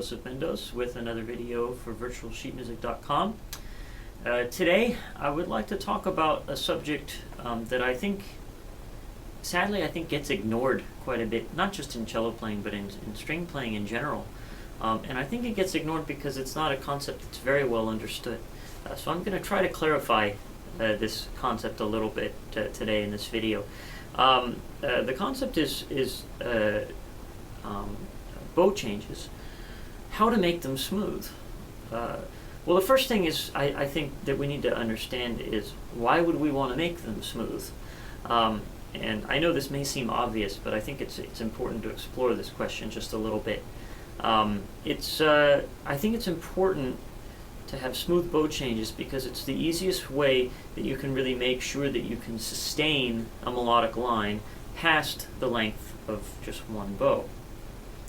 Joseph Mendoes with another video for virtualsheetmusic.com. Today I would like to talk about a subject that I think, sadly, gets ignored quite a bit, not just in cello playing but in string playing in general. And I think it gets ignored because it's not a concept that's very well understood. So I'm going to try to clarify this concept a little bit today in this video. The concept is bow changes, how to make them smooth. Well, the first thing is I think that we need to understand is why would we want to make them smooth? And I know this may seem obvious, but I think it's important to explore this question just a little bit. I think it's important to have smooth bow changes because it's the easiest way that you can really make sure that you can sustain a melodic line past the length of just one bow.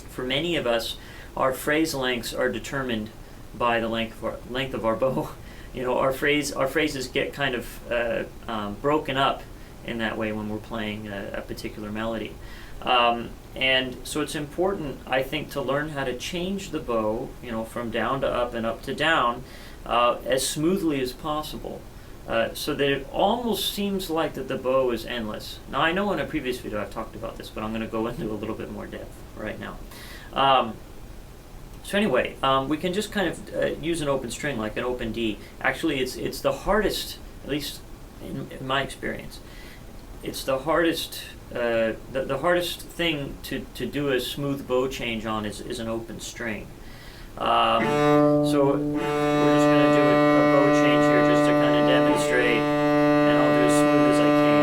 For many of us, our phrase lengths are determined by the length of our bow. You know, our phrases get kind of broken up in that way when we're playing a particular melody. And so it's important, I think, to learn how to change the bow, you know, from down to up and up to down as smoothly as possible, so that it almost seems like that the bow is endless. Now, I know in a previous video I've talked about this, but I'm going to go into a little bit more depth right now. So anyway, we can just kind of use an open string like an open D. Actually, it's the hardest, at least in my experience, it's the hardest. The hardest thing to do a smooth bow change on is an open string. So we're just going to do a bow change here just to kind of demonstrate, and I'll do as smooth as I can.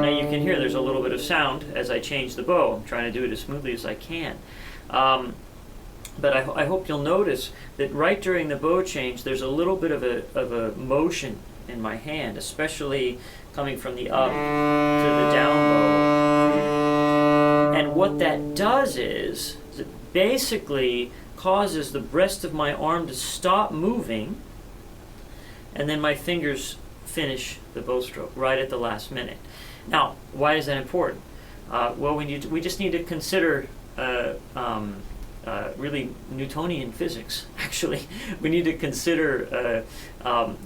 Now you can hear there's a little bit of sound as I change the bow. I'm trying to do it as smoothly as I can. But I hope you'll notice that right during the bow change, there's a little bit of a motion in my hand, especially coming from the up to the down bow. And what that does is it basically causes the rest of my arm to stop moving, and then my fingers finish the bow stroke right at the last minute. Now, why is that important? Well, we just need to consider really Newtonian physics. Actually, we need to consider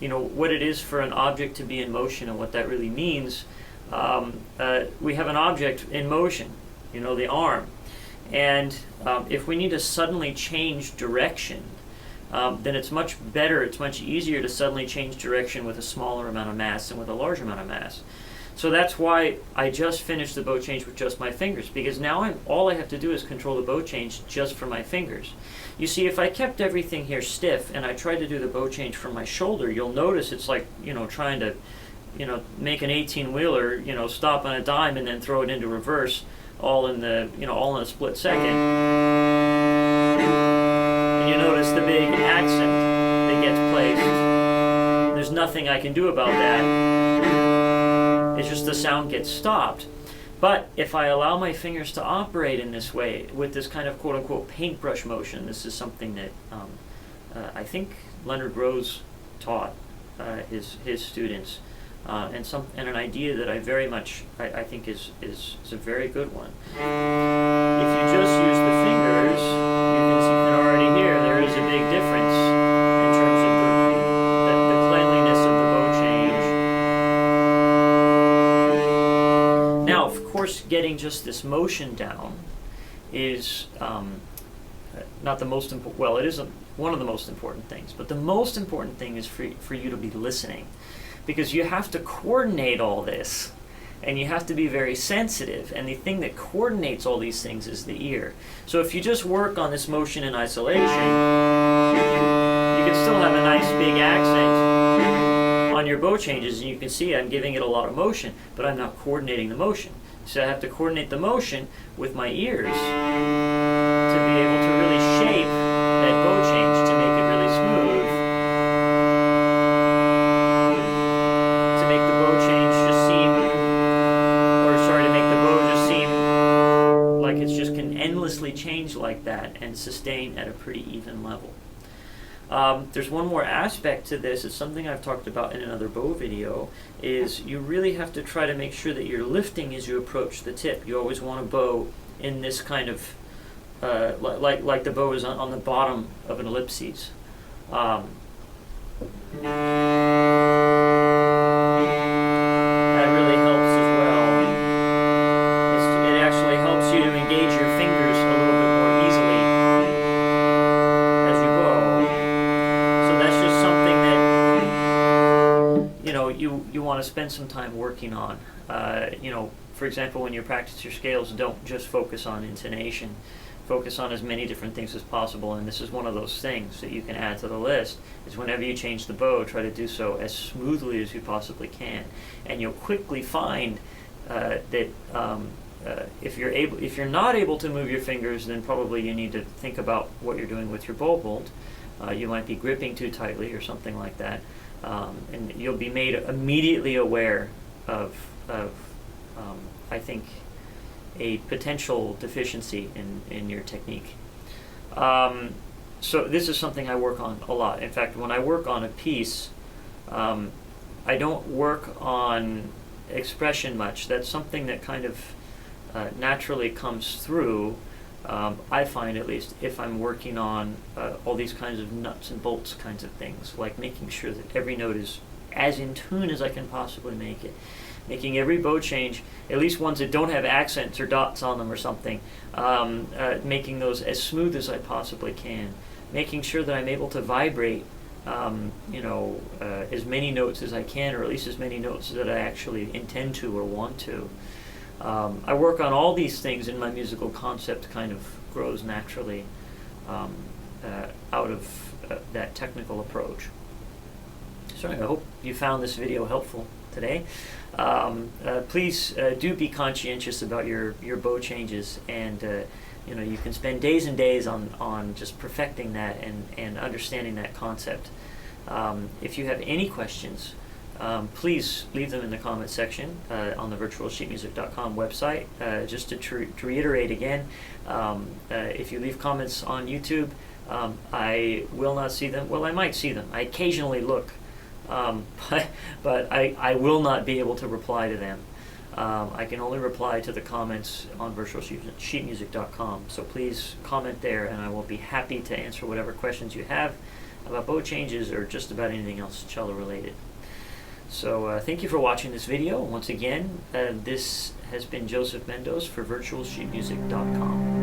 you know, what it is for an object to be in motion and what that really means. We have an object in motion, you know, the arm, and if we need to suddenly change direction, then it's much better, it's much easier to suddenly change direction with a smaller amount of mass than with a large amount of mass. So that's why I just finished the bow change with just my fingers, because now all I have to do is control the bow change just for my fingers. You see, if I kept everything here stiff and I tried to do the bow change from my shoulder, you'll notice it's like, you know, trying to, you know, make an 18-wheeler, you know, stop on a dime and then throw it into reverse all in a split second. And you notice the big accent that gets placed. There's nothing I can do about that. It's just the sound gets stopped. But if I allow my fingers to operate in this way, with this kind of quote-unquote paintbrush motion, this is something that I think Leonard Rose taught his students, and an idea that I very much I think is a very good one. If you just use the fingers, you can already hear there is a big difference in terms of the cleanliness of the bow change. Now, of course, getting just this motion down is not the most important. Well, it is one of the most important things, but the most important thing is for you to be listening, because you have to coordinate all this, and you have to be very sensitive. And the thing that coordinates all these things is the ear. So if you just work on this motion in isolation, you can still have a nice big accent on your bow changes, and you can see I'm giving it a lot of motion, but I'm not coordinating the motion. So I have to coordinate the motion with my ears to be able to really shape that bow change to make it really smooth, to make the bow change just seem, to make the bow just seem like it's just can endlessly change like that and sustain at a pretty even level. There's one more aspect to this. It's something I've talked about in another bow video, is you really have to try to make sure that you're lifting as you approach the tip. You always want a bow in this kind of, like the bow is on the bottom of an ellipses. That really helps as well. It actually helps you to engage your fingers a little bit more easily as you bow. So that's just something that you want to spend some time working on. For example, when you practice your scales, don't just focus on intonation. Focus on as many different things as possible, and this is one of those things that you can add to the list, is whenever you change the bow, try to do so as smoothly as you possibly can. And you'll quickly find that if you're not able to move your fingers, then probably you need to think about what you're doing with your bow bolt. You might be gripping too tightly or something like that, and you'll be made immediately aware of I think, a potential deficiency in your technique. So this is something I work on a lot. In fact, when I work on a piece, I don't work on expression much. That's something that kind of naturally comes through, I find, at least, if I'm working on all these kinds of nuts and bolts kinds of things, like making sure that every note is as in tune as I can possibly make it. Making every bow change, at least ones that don't have accents or dots on them or something, making those as smooth as I possibly can. Making sure that I'm able to vibrate, as many notes as I can, or at least as many notes that I actually intend to or want to. I work on all these things, and my musical concept kind of grows naturally out of that technical approach. So I hope you found this video helpful today. Please do be conscientious about your bow changes, and you can spend days and days on just perfecting that and understanding that concept. If you have any questions, please leave them in the comment section on the virtualsheetmusic.com website. Just to reiterate again, if you leave comments on YouTube, I will not see them. Well, I might see them. I occasionally look. But I will not be able to reply to them. I can only reply to the comments on virtualsheetmusic.com. So please comment there, and I will be happy to answer whatever questions you have about bow changes or just about anything else cello related. So thank you for watching this video. Once again, this has been Joseph Mendoes for virtualsheetmusic.com.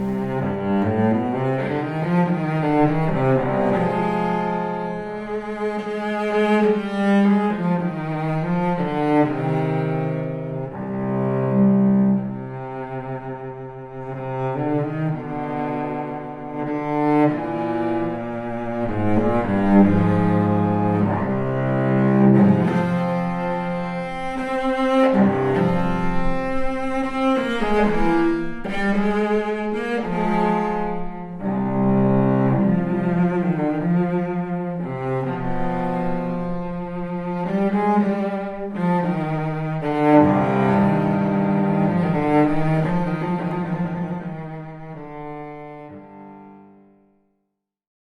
Thank you.